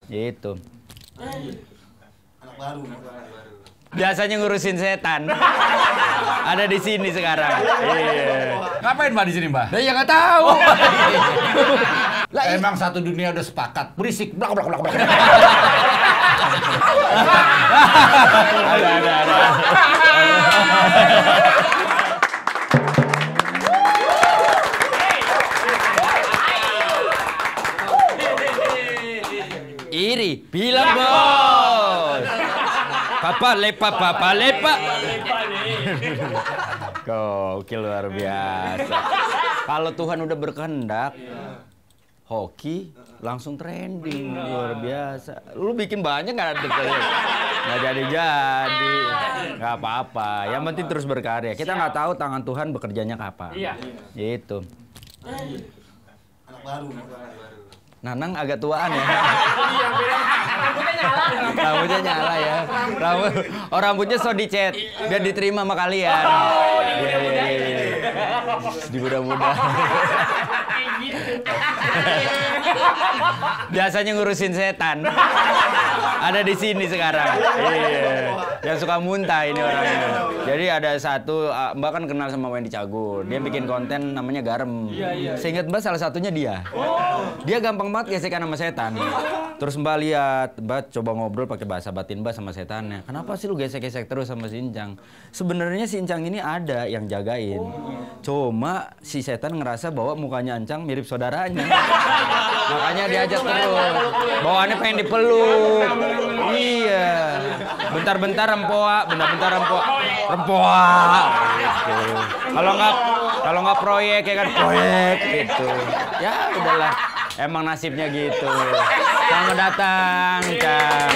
Gitu. Anak baru. Biasanya ngurusin setan. Ada di sini sekarang. Iya. Ngapain Mbak di sini, Mbak? Lah ya nggak tahu. Lah emang satu dunia udah sepakat berisik blak blak blak blak. Ada. Iri, bilang bos. Papa lepa. Gokil luar biasa. Kalau Tuhan udah berkehendak, hoki langsung trending luar biasa. Lu bikin banyak nggak jadi, nggak apa-apa. Yang penting terus berkarya. Kita nggak tahu tangan Tuhan bekerjanya kapan. Iya. Gitu. Anak baru. Nanang agak tuaan ya. Rambutnya nyala. Rambutnya nyala ya. Rambutnya so dicet biar diterima sama kalian. Di muda-muda. Biasanya ngurusin setan. Ada di sini sekarang. Iya. Yang suka muntah ini orangnya. Jadi ada satu, Mbak kan kenal sama Wendy Cagur. Dia bikin konten namanya Garam. Seingat Mbak salah satunya dia. Dia gampang banget gesekan sama setan. Terus Mbak lihat, Mbak coba ngobrol pakai bahasa batin Mbak sama setannya. Kenapa sih lu gesek-gesek terus sama si Incang? Sebenarnya si Incang ini ada yang jagain. Cuma si setan ngerasa bahwa mukanya Incang mirip saudaranya. Makanya diajak terus. Bawaannya pengen dipeluk. Iya. Bentar-bentar rempoa, bentar-bentar rempoa. Gitu. Kalau nggak proyek ya kan proyek gitu. Ya udahlah. Emang nasibnya gitu. Selamat datang, Cang.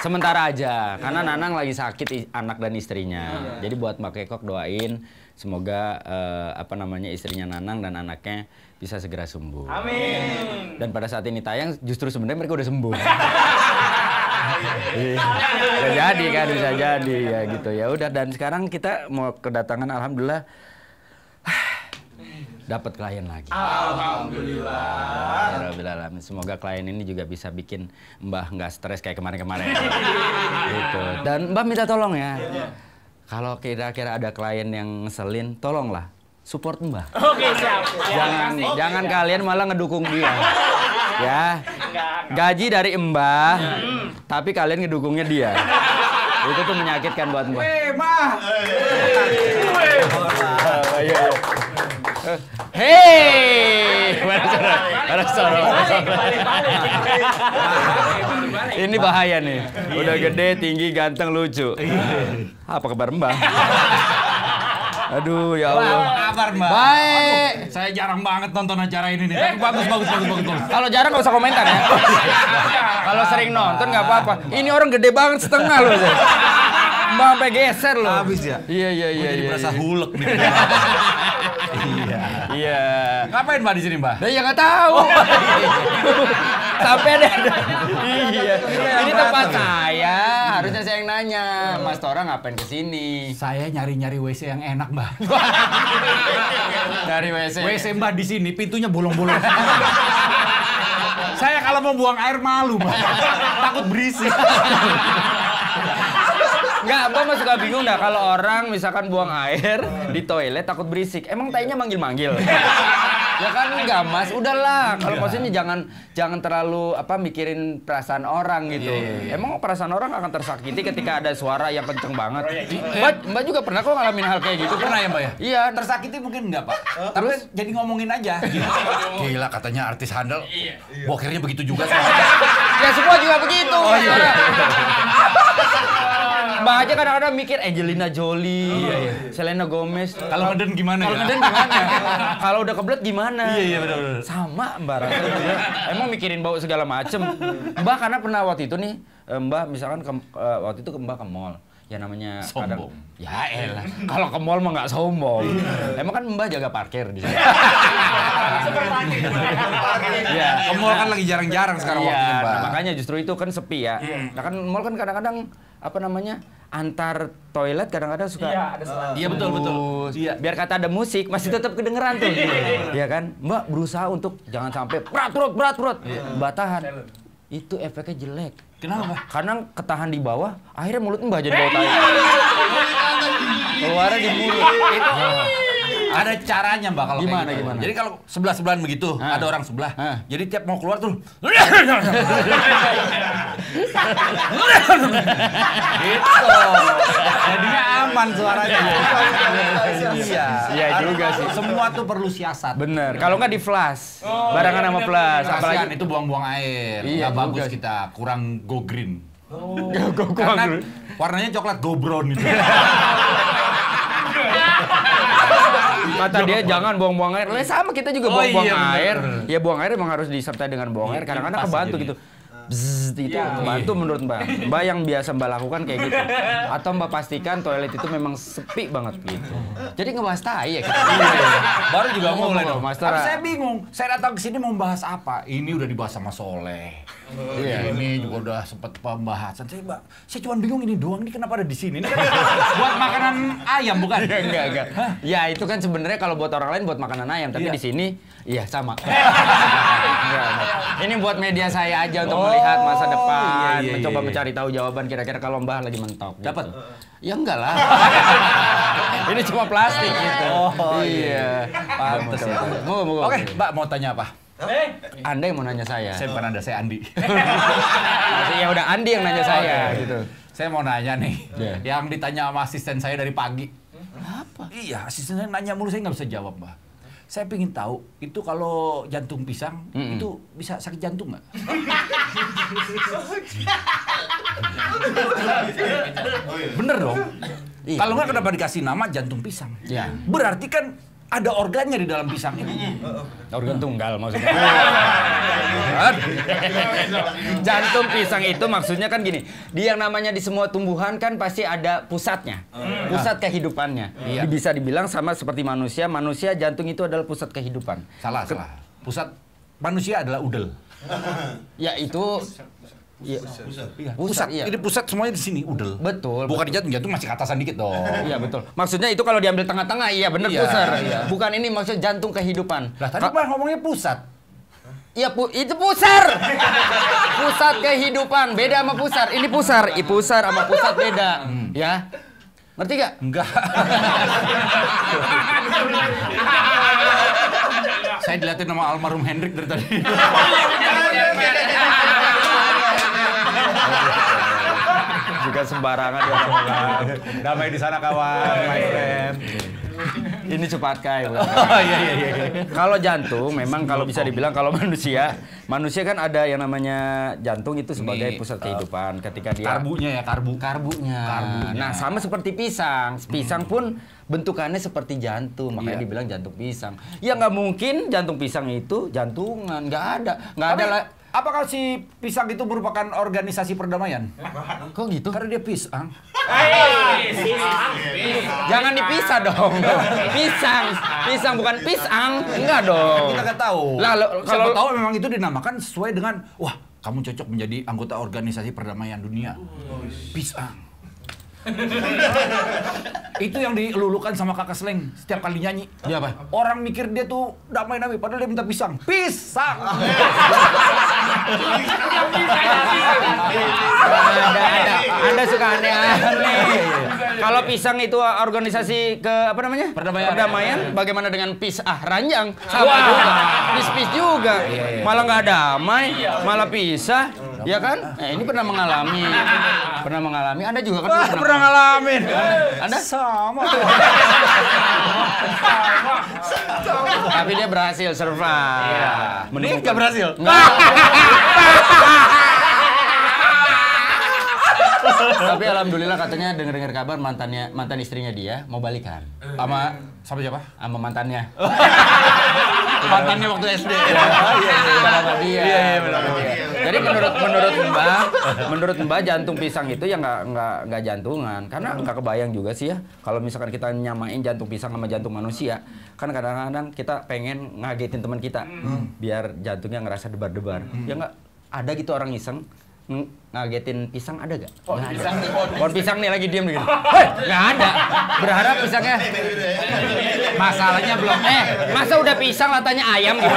Sementara aja, karena Nanang lagi sakit anak dan istrinya. Jadi buat Mbak Kekok doain semoga istrinya Nanang dan anaknya bisa segera sembuh. Amin. Dan pada saat ini tayang justru sebenarnya mereka udah sembuh. Bisa jadi kan, bisa jadi ya gitu. Ya udah, dan sekarang kita mau kedatangan alhamdulillah dapat klien lagi. Alhamdulillah. Semoga klien ini juga bisa bikin Mbah nggak stres kayak kemarin-kemarin. Gitu. Dan Mbah minta tolong ya. Kalau kira-kira ada klien yang ngeselin, tolonglah support Mbah. Oke, siap. Jangan kalian malah ngedukung dia. Ya. Gaji dari Mbah, tapi kalian ngedukungnya dia. Itu tuh menyakitkan buat Mbah. Hei, ini bahaya nih. Udah gede, tinggi, ganteng, lucu. Apa kabar Mbah? Aduh, ya Allah. Apa kabar, Mbak? Baik. Aduh, saya jarang banget nonton acara ini nih. Tapi bagus. Kalau jarang nggak usah komentar ya. Kalau sering nonton nggak apa-apa. Ini orang gede banget setengah loh. Mbak sampai geser loh. Habis ya? Iya. Jadi berasa hulek nih. Iya. Ngapain Mbak di sini, Mbak? Lah ya nggak tahu. Sampai ada. Iya. Ini tempat saya. Harusnya saya yang nanya. Mas Tora ngapain kesini? Saya nyari-nyari WC yang enak, Mbak. Dari WC. WC Mbak di sini pintunya bolong-bolong. Saya kalau mau buang air malu, Mbak. Takut berisik. Nggak, Mbak mah suka bingung dah kalau orang misalkan buang air di toilet takut berisik. Emang tainya manggil-manggil? Ya kan enggak, Mas. Udahlah. Kalau maksudnya jangan terlalu mikirin perasaan orang gitu. Emang perasaan orang akan tersakiti ketika ada suara yang kenceng banget. Mbak juga pernah kok ngalamin hal kayak gitu. Pernah ya, Mbak ya? Iya. Tersakiti mungkin enggak, Pak. Tapi jadi ngomongin aja. Gila, katanya artis handal. Bokirnya begitu juga sih. Ya semua juga begitu. Oh, iya. Mbak aja kadang-kadang mikir Angelina Jolie, Selena Gomez. Kalau ngeden gimana Kalau ya? ngeden gimana? Kalau udah kebelet gimana? Iya, benar. Sama Mbak rasanya. Emang mikirin bau segala macem. Mbak karena pernah waktu itu nih, Mbak misalkan waktu itu Mbak ke mall. ya namanya Sombong. Ya elah, kalau ke mall mah nggak sombong. Emang kan Mbah jaga parkir di sini. Iya, ke mall kan lagi jarang-jarang sekarang Iya, waktunya, Mbak. nah, makanya justru itu kan sepi ya. Nah kan mall kan kadang-kadang apa namanya antar toilet kadang-kadang suka Iya betul. Iya. Biar kata ada musik masih tetap kedengeran tuh. Iya kan? Mbak berusaha untuk jangan sampai berat. Mbak tahan. Itu efeknya jelek. Kenapa? Karena ketahan di bawah, akhirnya mulut Mbak jadi bau tai. Keluarnya di mulut. Ada caranya Mbak kalau Gimana, kayak gitu. gimana? Jadi kalau sebelah-sebelahan begitu, ada orang sebelah. Jadi tiap mau keluar tuh gitu. Jadinya aman suaranya. Iya juga sih. Semua tuh perlu siasat. Bener. Kalau nggak di flash, barengan sama flash. Apalagi Apalagi itu buang-buang air. Iya, Nggak bagus juga. kita, kurang go green. Go Karena warnanya coklat go brown itu. Kata dia jangan buang-buang air. Lah sama kita juga Oh, buang-buang iya, bener. air. Ya buang air emang harus disertai dengan buang air. Kadang-kadang Pas kebantu jadi. gitu. Bzzz, itu kebantu menurut Mbak. Mbak yang biasa Mbak lakukan kayak gitu. Atau Mbak pastikan toilet itu memang sepi banget gitu. Jadi ngebahas tai ya kita. Baru juga mulai Ngomong, dong. Master. Tapi saya bingung. Saya datang ke sini mau bahas apa? Ini udah dibahas sama Soleh. Iya. Ini juga udah sempat pembahasan. Saya cuma bingung ini doang. Ini kenapa ada di sini? Ini kan buat makanan ayam bukan? Enggak. Ya itu kan sebenarnya kalau buat orang lain buat makanan ayam, tapi Iya. di sini iya sama. Enggak. Ini buat media saya aja untuk melihat masa depan, iya, mencoba iya. mencari tahu jawaban kira-kira kalau Mbah lagi mentok. Dapat? Gitu. Ya enggak lah. Ini cuma plastik gitu. Oh, iya. Pantes ya. Mau. Oke, Mbak mau tanya apa? Anda yang mau nanya saya. Saya bukan Anda, saya Andi. Ya udah Andi yang nanya saya gitu. Saya mau nanya nih, Iya. yang ditanya sama asisten saya dari pagi. Apa? Iya, asisten saya nanya mulu, saya nggak bisa jawab, Mbak. Saya pengen tahu, itu kalau jantung pisang, itu bisa sakit jantung nggak? Bener dong? Iya. Kalau nggak kenapa dikasih nama jantung pisang? Iya. Berarti kan ada organnya di dalam pisang ini. Organ tunggal maksudnya. Jantung pisang itu maksudnya kan gini, dia yang namanya di semua tumbuhan kan pasti ada pusatnya, pusat kehidupannya. Iya. Bisa dibilang sama seperti manusia, jantung itu adalah pusat kehidupan. Salah. Pusat manusia adalah udel. Ya itu, iya, pusat, iya. Ini pusat semuanya di sini, udel. Betul. Bukan di jantung masih ke atasan dikit dong. Iya betul. Maksudnya itu kalau diambil tengah-tengah, iya bener Iya, pusar. iya. Bukan ini maksud jantung kehidupan. Lah tadi Pak ngomongnya pusat. Iya itu pusar. Pusat kehidupan beda sama pusar. Ini pusar, pusar sama pusat beda. Ya. Ngerti gak? Enggak. Saya dilihatin sama almarhum Hendrik dari tadi. Juga sembarangan dia ngomong. Damai di sana kawan, my friend. Ini cepat kai. Oh iya. Kalau jantung memang kalau bisa dibilang kalau manusia kan ada yang namanya jantung itu sebagai Ini, pusat kehidupan ketika dia Karbunya ya, karbunya. Nah, sama seperti pisang. Pisang pun bentukannya seperti jantung, makanya Iya. dibilang jantung pisang. Ya nggak mungkin jantung pisang itu jantungan, nggak ada Tapi, lah. apakah si pisang itu merupakan organisasi perdamaian? Kok gitu? Karena dia pisang. Jangan dipisah dong. Pisang bukan pisang. Enggak dong. Kita nggak tahu. Lah, Siapa kalau tahu memang itu dinamakan sesuai dengan, wah kamu cocok menjadi anggota organisasi perdamaian dunia. Pisang. Itu yang dilulukan sama Kakak Sleng setiap kali nyanyi. Dia apa? Orang mikir dia tuh damai-damai, padahal dia minta pisang. Pisang! Ada. Anda suka aneh-aneh. Kalau pisang itu organisasi ke apa namanya? Perdamaian. Bagaimana dengan ranjang? Sama juga. Pis juga. Malah nggak damai, malah pisah. Ya kan? Ini pernah mengalami. Anda juga kan pernah ngalamin. Anda? Sama. Tapi dia berhasil survive. Ini nggak berhasil? Tapi alhamdulillah katanya dengar kabar mantan istrinya dia mau balikan Sama siapa? sama mantannya. Mantannya waktu SD. Iya, benar dia. benar. Jadi menurut Mbak jantung pisang itu ya nggak jantungan, karena nggak kebayang juga sih ya kalau misalkan kita nyamain jantung pisang sama jantung manusia, kan kadang-kadang kita pengen ngagetin teman kita biar jantungnya ngerasa debar-debar. Ya nggak ada gitu orang iseng ngagetin pisang, ada gak? Pohon pisang nih lagi diem gitu. Nggak ada. Berharap pisangnya. Masalahnya belum. Masa udah pisang latanya ayam gitu?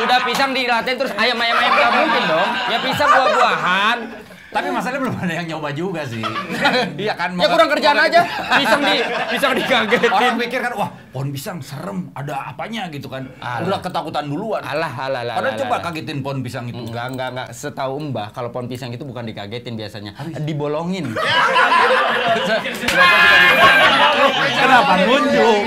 Udah pisang dilatain terus ayam nggak mungkin dong. Ya pisang buah-buahan. Tapi masalahnya belum ada yang nyoba juga sih. Iya kan? Ya kurang kerjaan aja. Pisang dikagetin. Orang pikir kan, wah pohon pisang serem, ada apanya gitu kan. Udah ketakutan duluan. Alah. Padahal coba kagetin pohon pisang itu. Enggak. Setahu Mbah, kalau pohon pisang itu bukan dikagetin biasanya. Dibolongin. Kenapa nunjuk?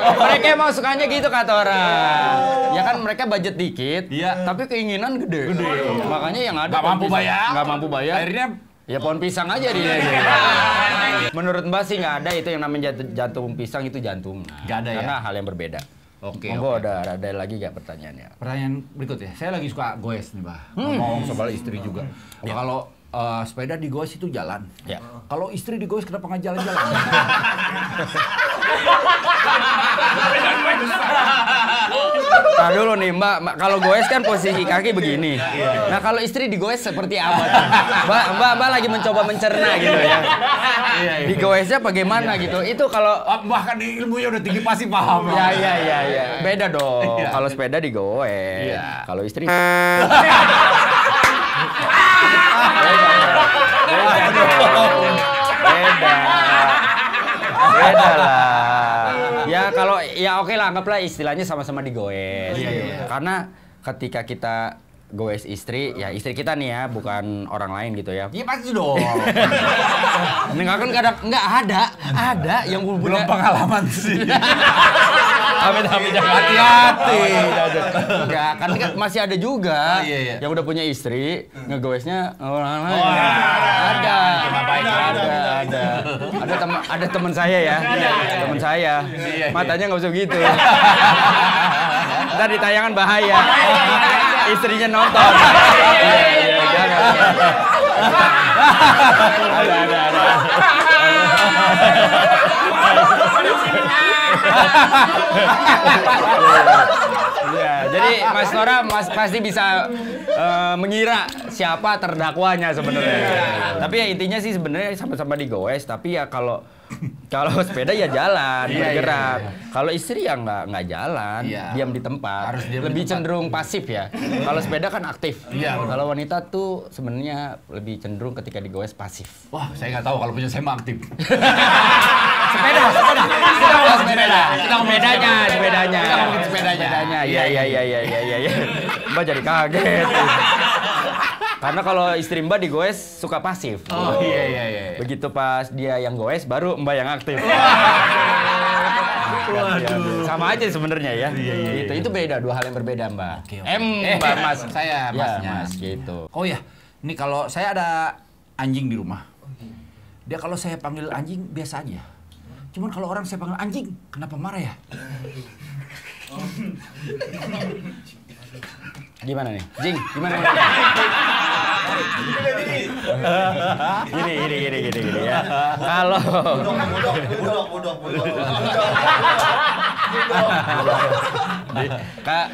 Mereka emang sukanya gitu kata orang. Ya kan mereka budget dikit, tapi keinginan gede. Makanya yang ada nggak mampu bayar. Akhirnya ya pohon pisang aja dia. Menurut Mbak sih nggak ada itu yang namanya jantung pisang, itu jantung. Nggak ada ya? Karena hal yang berbeda. Oke. Monggo ada lagi nggak pertanyaannya? Pertanyaan berikutnya, saya lagi suka goes nih, Mbah. Ngomong soal istri juga. Kalau sepeda digoes itu jalan. Ya. Kalau istri digoes kenapa nggak jalan-jalan? Nah dulu nih Mbak, kalau goes kan posisi kaki begini. Nah kalau istri digoes seperti apa? Mbak lagi mencoba mencerna gitu ya. Digoesnya bagaimana gitu? Itu kalau Bahkan ilmunya udah tinggi pasti paham. Ya. Beda dong. Kalau sepeda digoes. Kalau istri Beda lah. Ya kalau oke lah, anggaplah istilahnya sama-sama digoes. Karena ketika kita goes istri, ya istri kita nih ya, bukan orang lain gitu ya. Iya pasti dong. Enggak kan kadang enggak ada yang Belum pengalaman sih. Amit jangan hati-hati. Enggak, kan masih ada juga yang udah punya istri, ngegoesnya orang lain. Ada teman saya ya. Teman saya. Matanya nggak usah gitu. Ntar di tayangan bahaya. Istrinya nonton. Ada. Ya, jadi Mas Nora pasti bisa mengira siapa terdakwanya sebenarnya. Tapi ya intinya sih sebenarnya sama-sama digoes, tapi ya kalau sepeda ya jalan, bergerak. Kalau istri ya nggak jalan, diam di tempat. Lebih cenderung pasif ya. Kalau sepeda kan aktif. Kalau wanita tuh sebenarnya lebih cenderung ketika digoes pasif. Wah, saya nggak tahu, kalau punya saya mah aktif. Sepeda. Kita ngomongin sepedanya. Iya. Mbak jadi kaget. Karena kalau istri Mbak digoes suka pasif. Oh iya. Begitu pas dia yang goes baru Mbak yang aktif. Waduh. Sama aja sebenarnya ya. Itu beda, dua hal yang berbeda Mbak. Mbak Mas. Saya Masnya. Mas gitu. Oh ya, ini kalau saya ada anjing di rumah. Dia kalau saya panggil anjing biasa aja. Cuman kalau orang saya panggil anjing, kenapa marah ya? Gimana nih? Jing, gimana nih? Gini ya. Kalau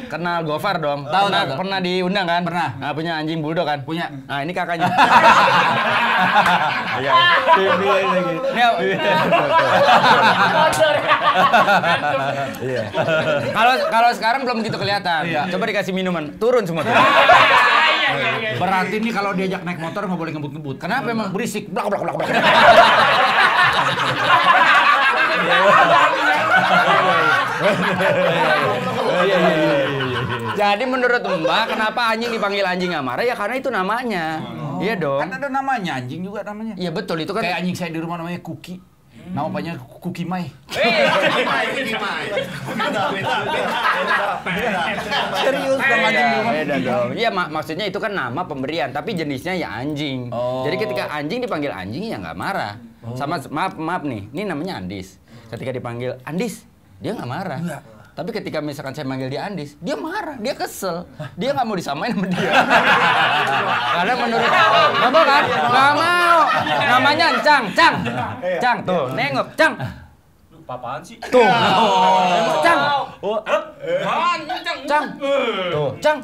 kenal Gofar dong. Tahu. Pernah diundang kan? Pernah. Nah, punya anjing bulldog kan? Punya. Nah, ini kakaknya. Kalau sekarang belum begitu kelihatan. Coba dikasih minuman, turun semua. Berarti nih kalau diajak naik motor nggak boleh ngebut-ngebut. Kenapa emang? Berisik. Blak. Jadi menurut Mbak, kenapa anjing dipanggil anjing Amara? Ya karena itu namanya. Iya dong. Kan ada namanya, anjing juga namanya. Iya betul, itu kan. Kayak anjing saya di rumah namanya Kuki. Nama panjangnya Kuki Mai. Serius nama anjing di rumah. Beda dong. Iya maksudnya itu kan nama pemberian, tapi jenisnya ya anjing. Jadi ketika anjing dipanggil anjing ya nggak marah. Sama maaf nih, ini namanya Andis. Ketika dipanggil Andis, dia nggak marah. Tapi ketika misalkan saya manggil dia Andis, dia marah, dia kesel. Dia nggak mau disamain sama dia. Karena menurut nggak mau kan? Nggak mau. Namanya Cang. Cang tuh, nengok Cang. Apaan sih? Tuh. Cang. Cang. Tuh, Cang.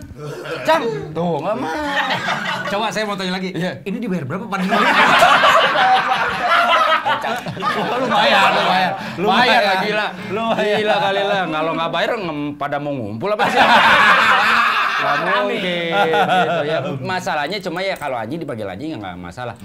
Tuh, nggak mau. Coba saya mau tanya lagi. Iya. Ini dibayar berapa Pak? Lumayan lah, gila. Gila kali lah. Kalau nggak bayar pada mau ngumpul apa sih? Nggak mungkin gitu ya. Masalahnya cuma ya kalau anjing dipanggil anjing ya nggak masalah.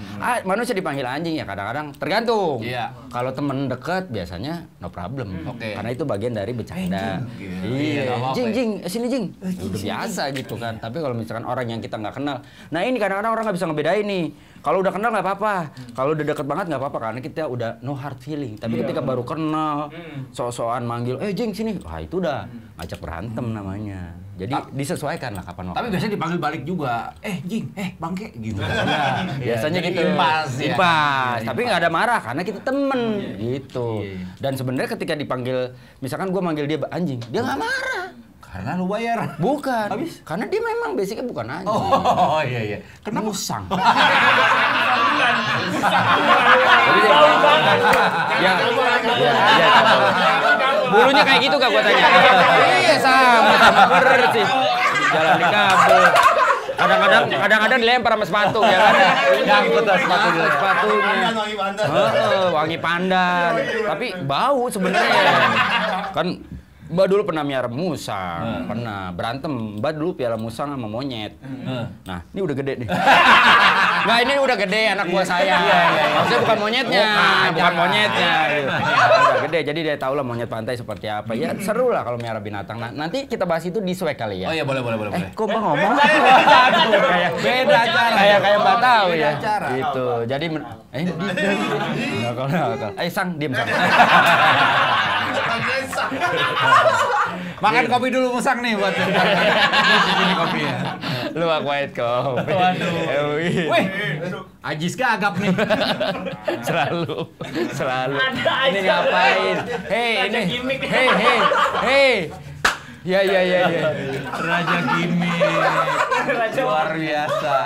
Manusia dipanggil anjing ya kadang-kadang tergantung. Iya. Kalau temen deket biasanya no problem. Oke. Karena itu bagian dari bercanda. Iya, nggak apa-apa. Jing, sini Jing. Udah biasa gitu kan. Tapi kalau misalkan orang yang kita nggak kenal, nah ini kadang-kadang orang nggak bisa ngebedain nih. Kalau udah kenal nggak apa-apa, kalau udah deket banget nggak apa-apa karena kita udah no hard feeling. Tapi ketika baru kenal, sok-sokan manggil, Jing sini, wah itu udah ngajak berantem namanya. Jadi disesuaikan lah kapan waktu. Tapi biasanya dipanggil balik juga. Jing, bangke gitu. Nah, biasanya jadi gitu. impas, ya. Impas. Iya, Tapi nggak ada marah karena kita temen gitu. Iya. Dan sebenarnya ketika dipanggil, misalkan gue manggil dia anjing, dia nggak marah. Karena lu bayar. Bukan. Habis? Karena dia memang basicnya bukan anjing. Oh iya. Kenapa musang? Bulunya kayak gitu gak gua tanya? Iya sama persis. Jalan di kabel. Kadang-kadang dilempar sama sepatu ya kan? Nyangkut sepatunya. Wangi pandan. Tapi bau sebenarnya. Kan Mbak dulu pernah miara musang, pernah berantem. Mbak dulu piara musang sama monyet. Nah, ini udah gede nih. Nggak, ini udah gede anak buah saya. Maksudnya bukan monyetnya, bukan monyetnya. Gitu. Udah gede, jadi dia tahu lah monyet pantai seperti apa. Ya seru lah kalau miara binatang. Nah, nanti kita bahas itu di swag kali ya. Oh iya boleh. Kok Mbak ngomong? Kayak beda cara. Kayak Mbak tahu ya. Gitu. Jadi nakal. Sang, diem Sang. Makan kopi dulu musang nih buat ini kopinya. Lu white kopi. Waduh. Wih, Ajis gagap nih. Selalu. Ada Ini aja. ngapain? Raja gimmick. Hey. Ya. Raja gimmick. Luar biasa.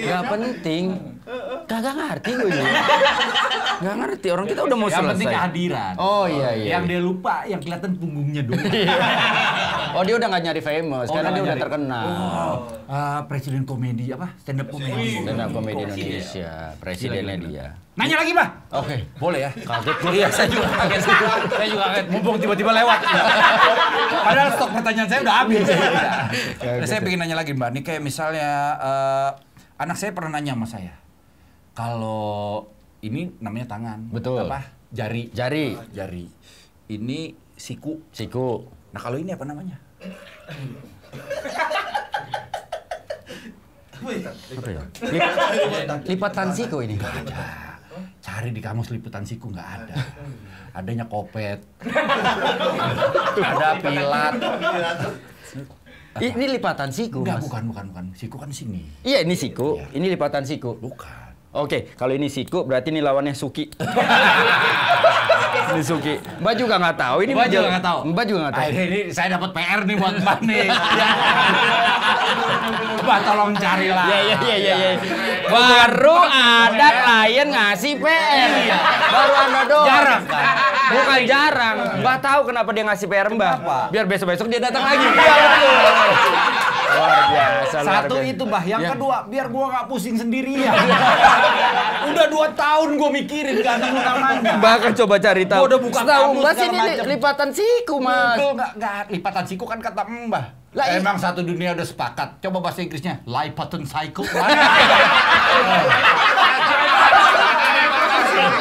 Gak penting. Kagak ngerti gue ini. Gak ngerti. Orang kita udah mau Yang selesai. penting kehadiran. Oh iya. Yang dia lupa, yang kelihatan punggungnya dulu. Oh dia udah gak nyari famous. Karena dia udah terkenal. Presiden komedi apa? Stand up komedi. Stand up komedi Indonesia. Presidennya dia. Nanya lagi, Pak. Oke. Boleh ya? Kaget gue. Iya, saya juga kaget. Mumpung tiba-tiba lewat. Padahal stok pertanyaan saya udah habis. Nah, saya pengen nanya lagi, Mbak. Ini kayak misalnya anak saya pernah nanya sama saya. Kalau ini namanya tangan. Betul. Apa? Jari. Ini siku. Nah, kalau ini apa namanya? Apa ya? Lipatan siku ini. Nggak ada. Cari di kamus liputan siku nggak ada. Adanya kopet. Ada pilat. Ini lipatan siku, Enggak, Mas. bukan. Siku kan sini. Iya, ini siku. Ini lipatan siku. Bukan. Oke, kalau ini siku berarti ini lawannya Suki. Ini Suki. Mbak juga nggak tahu. Ini Mbak juga nggak tahu. Mbak juga nggak tahu. Ini saya dapat PR nih buat Mbak nih. Mbak tolong carilah. Iya. Baru ada klien ngasih PR. Baru Anda doang. Jarang kan? Bukan jarang. Mbak tahu kenapa dia ngasih PR Mbak? Kenapa? Biar besok-besok dia datang lagi. Iya betul. Luar biasa. Satu itu, Mbah. Yang kedua, biar gua nggak pusing sendirian. Udah 2 tahun gua mikirin gak nemu namanya. Bahkan coba cari tahu. Gua udah buka Setahu kamus Mbak segala sini macem. lipatan siku, Mas. Itu nggak lipatan siku kan kata Mbah. Lah, Emang satu dunia udah sepakat. Coba bahasa Inggrisnya, lipatan siku.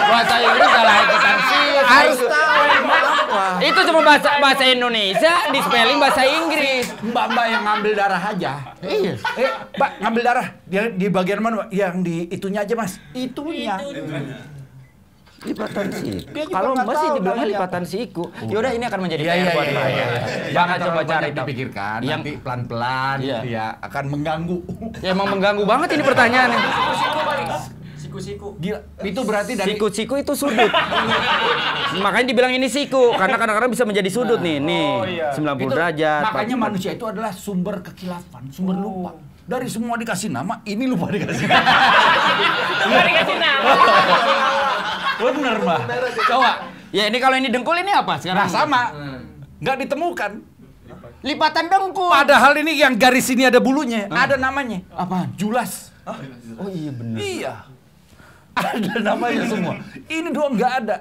Bahasa Inggris salah lipatan siku. Harus tahu apa. Itu cuma bahasa Indonesia di spelling bahasa Inggris. Mbak yang ngambil darah aja. Iya. Mbak ngambil darah. Dia di bagian mana, Mbak? Yang di itunya aja, Mas. Itunya. Lipatan siku. Dia juga Kalau nggak Mbak sih tahu dibilangnya namanya lipatan siku. Yaudah ini akan menjadi Iya, PR iya, buat iya, Mbak. iya. Jangan coba cari tahu. dipikirkan. Yang Nanti pelan-pelan Iya. ya akan mengganggu. ya emang mengganggu banget ini pertanyaannya. Siku-siku. Gila, itu berarti dari Siku itu sudut. Makanya dibilang ini siku karena kadang-kadang bisa menjadi sudut nih. Nih, Oh, iya. 90 itu, derajat. makanya 40. manusia itu adalah sumber kekilafan, sumber lupa. Dari semua dikasih nama, ini lupa dikasih nama. Nggak dikasih nama. Bener, Mbak. Coba. Ya ini kalau ini dengkul ini apa sekarang? Nah, sama. Nggak ditemukan. Lipatan dengkul. Padahal ini yang garis ini ada bulunya, ada namanya. Apaan? Julas. Oh iya bener. Iya. Ada namanya semua. Ini doang nggak ada.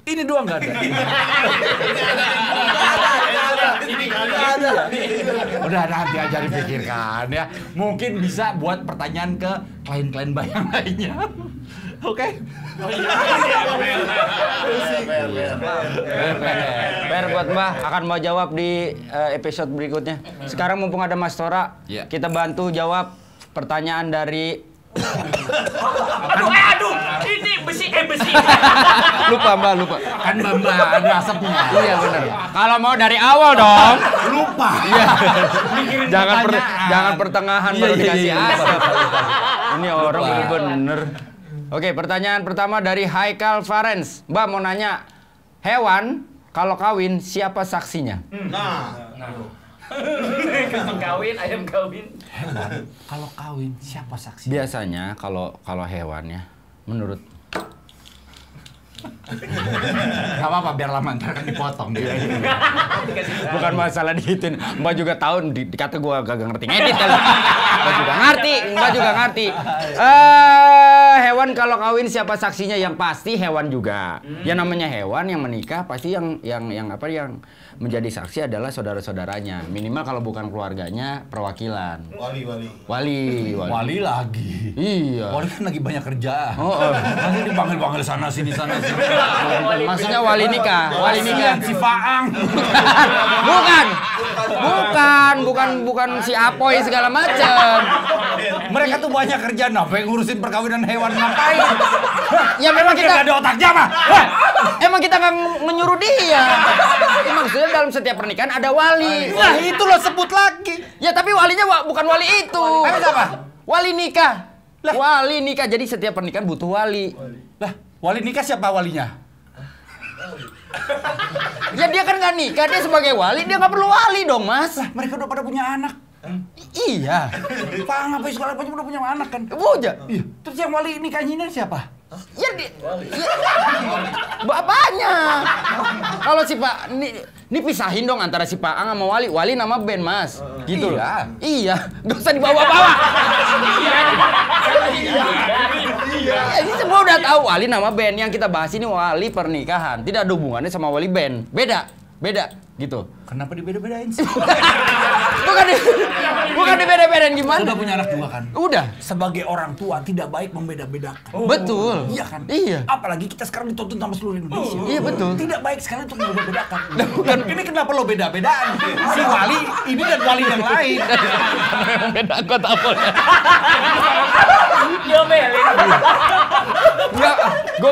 Ini doang nggak ada. Udah nanti aja dipikirkan ya. Mungkin bisa buat pertanyaan ke klien-klien bayang lainnya. Oke? Per buat Mbah akan mau jawab di episode berikutnya. Sekarang mumpung ada Mas Tora, Iya. kita bantu jawab pertanyaan dari Aduh, ini besi. lupa Mbak, lupa. Kan Mbak ada asapnya. Iya benar. Kalau mau dari awal dong. Lupa. Iya. jangan pertanyaan. jangan pertengahan Iya, baru iya, dikasih iya. asap. Ini orang bener. Oke, pertanyaan pertama dari Haikal Farens. Mbak mau nanya, hewan kalau kawin siapa saksinya? Kambing kawin, ayam kawin. Kalau kawin siapa saksi? Biasanya kalau hewan ya, menurut Gak apa-apa biar lama ntar kan dipotong. bukan masalah dihitin. Mbak juga tahu dikata gua gak ngerti ngedit kali. Mbak juga ngerti. Hewan kalau kawin siapa saksinya? Yang pasti hewan juga. Ya namanya hewan yang menikah pasti yang menjadi saksi adalah saudara-saudaranya. Minimal kalau bukan keluarganya, perwakilan. Wali lagi. Iya. Wali kan lagi banyak kerjaan. Oh. Nanti dipanggil-panggil sana sini. Maksudnya wali nikah. Si Faang. Bukan si Apoy segala macam. Mereka tuh banyak kerjaan, apa yang ngurusin perkawinan hewan ngapain? Ya memang kita Nggak ada otaknya mah. emang kita nggak menyuruh dia. Maksudnya dalam setiap pernikahan ada wali. Nah itu lo sebut lagi. Ya tapi walinya bukan wali itu. Tapi apa? Wali nikah. Wali nikah. Jadi setiap pernikahan butuh wali. Lah, wali nikah siapa walinya? Ya dia kan nggak nikah, dia sebagai wali, dia nggak perlu wali dong, Mas. Lah, mereka udah pada punya anak. Iya. Faang apa segala macam udah punya anak kan? Buja. Iya. Terus yang wali nikahnya siapa? Ya bapaknya. Kalau si Pak ini pisahin dong antara si Pak Ang sama Wali. Wali nama Ben, Mas. Gitu loh. Iya. Gak usah dibawa-bawa. Iya. Ini semua udah tahu Wali nama Ben. Yang kita bahas ini wali pernikahan. Tidak ada hubungannya sama wali Ben. Beda gitu. Kenapa dibeda-bedain sih? Bukan dibeda-bedain gimana? Udah punya anak juga kan? Udah. Sebagai orang tua tidak baik membeda-bedakan. Betul. Iya kan? Iya. Apalagi kita sekarang ditonton sama seluruh Indonesia. Iya betul. Tidak baik sekali untuk membeda-bedakan. Ini kenapa lo beda-bedaan? Si wali ini dan wali yang lain. Beda angkot apelnya. Diomelin. Enggak, gue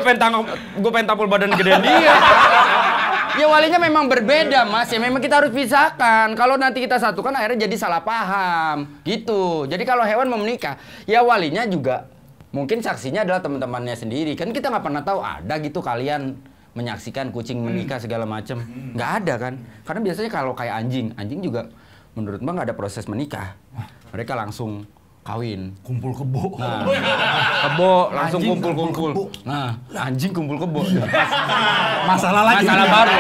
pengen tampol badan gedean dia. Ya walinya memang berbeda, Mas. Ya memang kita harus pisahkan. Kalau nanti kita satukan akhirnya jadi salah paham. Gitu. Jadi kalau hewan mau menikah, ya walinya juga mungkin saksinya adalah teman-temannya sendiri. Kan kita nggak pernah tahu ada gitu kalian menyaksikan kucing menikah segala macam. Nggak ada kan? Karena biasanya kalau kayak anjing juga menurut Mbak nggak ada proses menikah. Mereka langsung kawin. Kumpul kebo. Nah, kebo langsung Anjing kumpul-kumpul. kumpul Nah, anjing kumpul kebo. Masalah lagi. Masalah baru.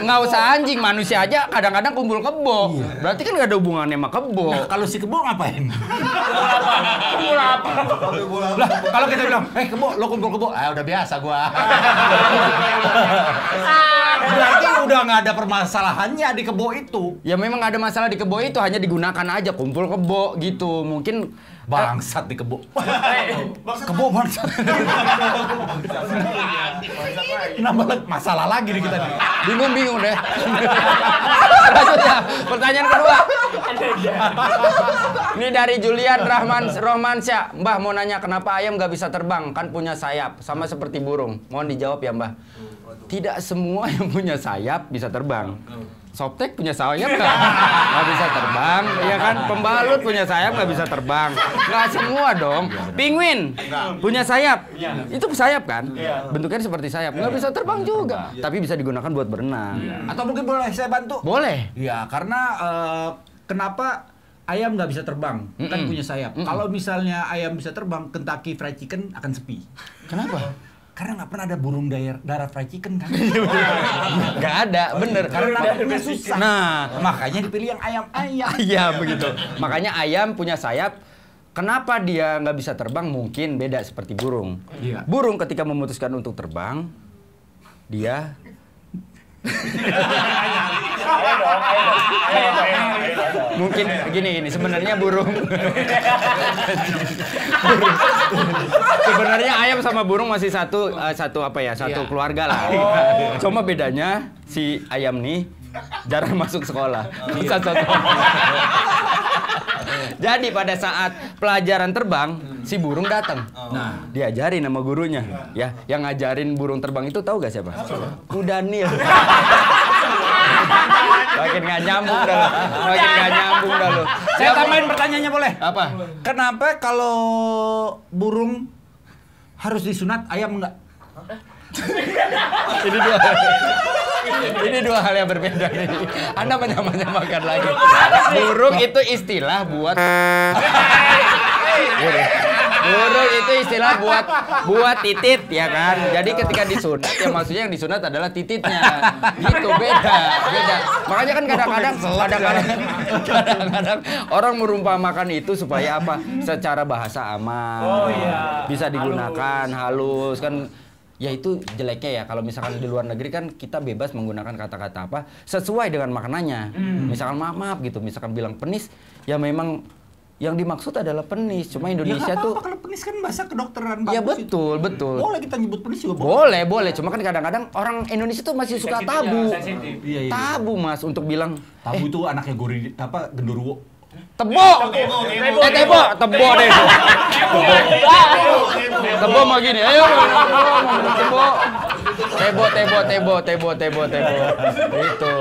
Nggak usah anjing, manusia aja kadang-kadang kumpul kebo. Berarti kan nggak ada hubungannya sama kebo. Nah, kalau si kebo ngapain? Kumpul apa? Lah, kalau kita bilang, kebo, lo kumpul kebo. Udah biasa gua. Berarti udah nggak ada permasalahannya di kebo itu. Ya memang nggak ada masalah di kebo itu, hanya digunakan aja kumpul kebo gitu. Mungkin Bangsat di kebo. Kebo bangsat. Nambah masalah lagi nih kita nih. bingung deh. Lanjutnya, pertanyaan kedua. Ini dari Julian Romansyah. Mbah mau nanya kenapa ayam nggak bisa terbang? Kan punya sayap, sama seperti burung. Mohon dijawab ya, Mbah. Tidak semua yang punya sayap bisa terbang. Softtek punya sayap nggak bisa terbang, ya kan? Pembalut punya sayap nggak bisa terbang. Nggak semua dong. Penguin punya sayap, itu sayap kan? Bentuknya seperti sayap, nggak bisa terbang juga. Tapi bisa digunakan buat berenang. Atau mungkin boleh saya bantu? Boleh. Ya, karena kenapa ayam nggak bisa terbang? Kan punya sayap. Kalau misalnya ayam bisa terbang, Kentucky Fried Chicken akan sepi. Kenapa? Karena nggak pernah ada burung darah fried chicken kan? Nggak ada, bener. Karena nangkepnya susah. Nah, Makanya dipilih yang ayam-ayam. iya begitu. Makanya ayam punya sayap. Kenapa dia nggak bisa terbang? Mungkin beda seperti burung. Iya. Burung ketika memutuskan untuk terbang, dia mungkin gini sebenarnya sebenarnya ayam sama burung masih satu keluarga lah. Cuma bedanya si ayam nih jarang masuk sekolah. Jadi pada saat pelajaran terbang, si burung datang. Nah, diajarin sama gurunya. Ya, yang ngajarin burung terbang itu tahu gak siapa? Udanil. Makin nggak nyambung dah lo. Saya tambahin pertanyaannya boleh? Apa? Kenapa kalau burung harus disunat, ayam enggak? Ini dua hal yang berbeda nih. Anda menyamakan lagi. Burung itu istilah buat burung itu istilah buat titit ya kan. Jadi ketika disunat ya maksudnya yang disunat adalah tititnya. Gitu beda. Makanya kan kadang-kadang orang merumpamakan itu supaya apa? Secara bahasa aman. Bisa digunakan halus kan. Ya itu jeleknya ya kalau misalkan di luar negeri kan kita bebas menggunakan kata-kata apa sesuai dengan maknanya. Misalkan maaf gitu, misalkan bilang penis ya memang yang dimaksud adalah penis. Cuma Indonesia ya, tuh kalau penis kan bahasa kedokteran bagus. Ya betul. Boleh kita nyebut penis juga boleh. Boleh. Cuma kan kadang-kadang orang Indonesia tuh masih suka tabu. Iya. Tabu Mas untuk bilang tabu itu anaknya Genderuwo. Tebo deh. Tebo mau gini. Ayo. Tebo. Itu.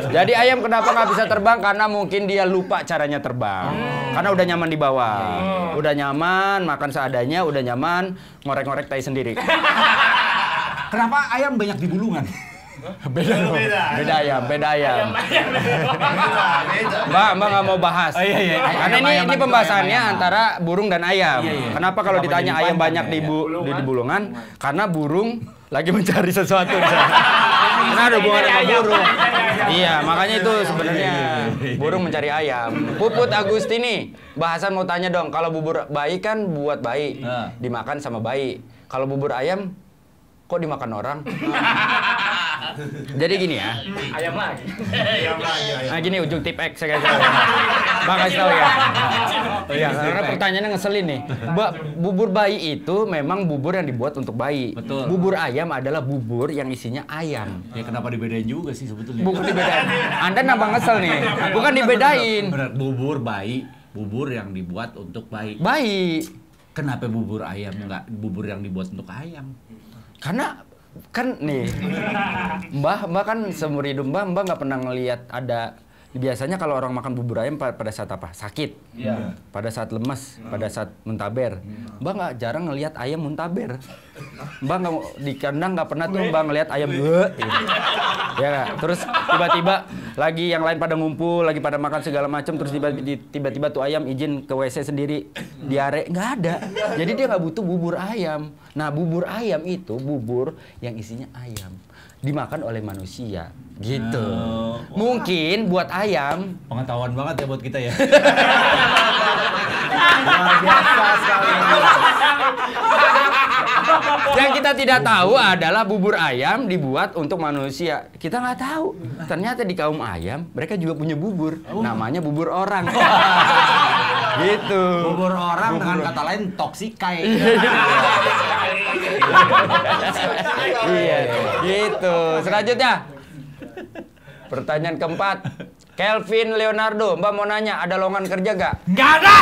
Jadi ayam kenapa nggak bisa terbang? Karena mungkin dia lupa caranya terbang. Karena udah nyaman di bawah. Udah nyaman, makan seadanya, udah nyaman, ngorek-ngorek tai sendiri. Kenapa ayam banyak di bulungan? Beda ayam. Mbak nggak mau bahas. Karena ini pembahasannya antara burung dan ayam. Kenapa kalau ditanya ayam banyak di bulungan? Karena burung lagi mencari sesuatu. Karena ada hubungan sama burung. Iya, makanya itu sebenarnya burung mencari ayam. Puput Agustini, bahasan mau tanya dong. Kalau bubur bayi kan buat bayi, dimakan sama bayi. Kalau bubur ayam kok dimakan orang? Jadi gini ya. Ayam lagi. Nah gini ujung tip X saya kasih tahu. Bang kasih tahu ya. Iya, karena pertanyaannya ngeselin nih. Bubur bayi itu memang bubur yang dibuat untuk bayi. Betul. Bubur ayam adalah bubur yang isinya ayam. Ya kenapa dibedain juga sih sebetulnya? Bukan dibedain. Anda nambah ngesel nih. Bukan dibedain. Benar, bubur bayi, bubur yang dibuat untuk bayi. Bayi. Kenapa bubur ayam enggak bubur yang dibuat untuk ayam? Karena kan nih, Mbah kan seumur hidup Mbah nggak pernah ngelihat ada. Biasanya kalau orang makan bubur ayam pada saat apa? Sakit. Iya. Pada saat lemas, pada saat muntaber. Mbah nggak jarang ngelihat ayam muntaber. Mbah nggak di kandang nggak pernah tuh Mbah ngelihat ayam gitu. Ya, terus tiba-tiba lagi yang lain pada ngumpul, lagi pada makan segala macam, terus tiba-tiba tuh ayam izin ke WC sendiri, diare, nggak ada. Jadi dia nggak butuh bubur ayam. Nah, bubur ayam itu bubur yang isinya ayam. Dimakan oleh manusia gitu. Mungkin buat ayam Pengetahuan banget ya buat kita ya. luar biasa sekali. Yang kita tidak tahu adalah bubur ayam dibuat untuk manusia. Kita nggak tahu. Ternyata di kaum ayam mereka juga punya bubur. Namanya bubur orang. Gitu. Bubur orang dengan kata lain toksikai. Iya, gitu. Selanjutnya, pertanyaan keempat, Kelvin Leonardo, Mbak mau nanya, ada lowongan kerja gak? Nggak ada.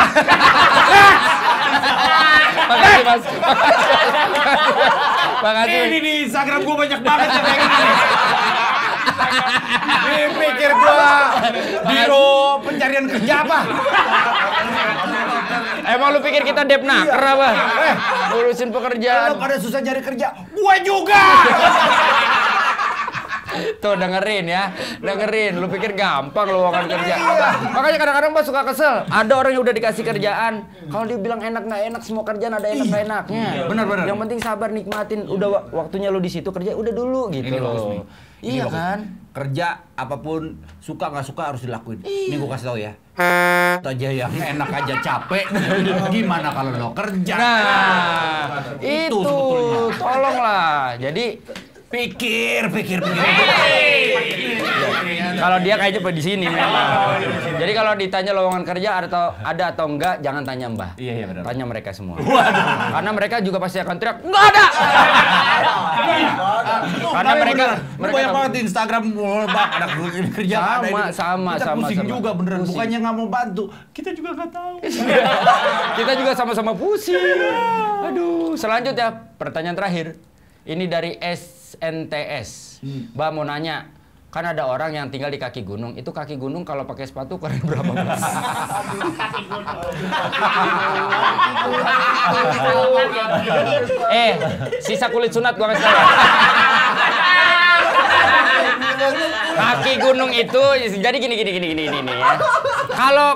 Makasih Mas. Makasih. Ini di Instagram gua banyak banget yang kayak gini. Nih pikir gua biro pencarian kerja apa? Emang lu pikir kita depnaker apa? Urusin pekerjaan. Kalau pada susah cari kerja, gua juga. Tuh dengerin ya, dengerin. Lu pikir gampang lowongan kerja. Makanya kadang-kadang Pak suka kesel. Ada orang yang udah dikasih kerjaan, kalau dia bilang enak nggak enak, semua kerjaan ada enak nggak enaknya. Benar-benar. Yang penting sabar, nikmatin. Udah waktunya lu di situ kerja, udah dulu gitu Ini bagus loh. nih. Iya Ini bagus. kan? Kerja apapun suka nggak suka harus dilakuin. Ini gua kasih tahu ya. Aja yang enak aja capek. Gimana kalau lo kerja? Nah, itu sebetulnya. tolonglah. Jadi Pikir. kalau dia kayaknya di sini memang. Jadi kalau ditanya lowongan kerja ada atau enggak, jangan tanya Mbah. Iya, benar. Tanya mereka semua. Karena mereka juga pasti akan teriak, enggak ada. Karena mereka banyak banget di Instagram Bang, ada kerja ada ini. sama. Kita pusing sama. juga beneran. Pusing. Bukannya nggak mau bantu, kita juga nggak tahu. Kita juga sama-sama pusing. Aduh, selanjutnya pertanyaan terakhir. Ini dari SNTS. Mbak mau nanya, kan ada orang yang tinggal di kaki gunung. Itu kaki gunung kalau pakai sepatu keren berapa? Mas? Sisa kulit sunat gua kasih tahu. Kaki gunung itu jadi gini ya.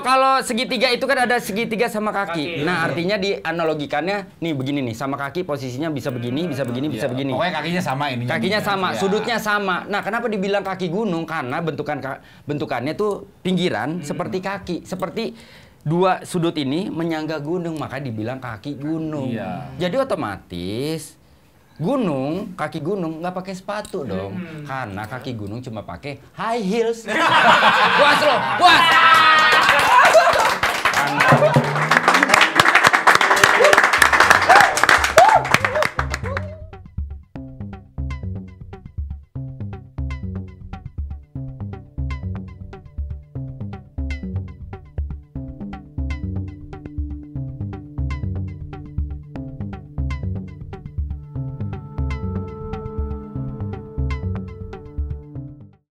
Kalau segitiga itu kan ada segitiga sama kaki. Nah, artinya dianalogikannya nih begini nih, sama kaki posisinya bisa begini, bisa begini, bisa begini. Pokoknya kakinya sama ini. Kakinya sama, sudutnya sama. Nah, kenapa dibilang kaki gunung? Karena bentukannya tuh pinggiran seperti kaki, seperti dua sudut ini menyangga gunung, maka dibilang kaki gunung. Iya. Jadi otomatis kaki gunung nggak pakai sepatu dong, karena kaki gunung cuma pakai high heels. Puas lo, puas.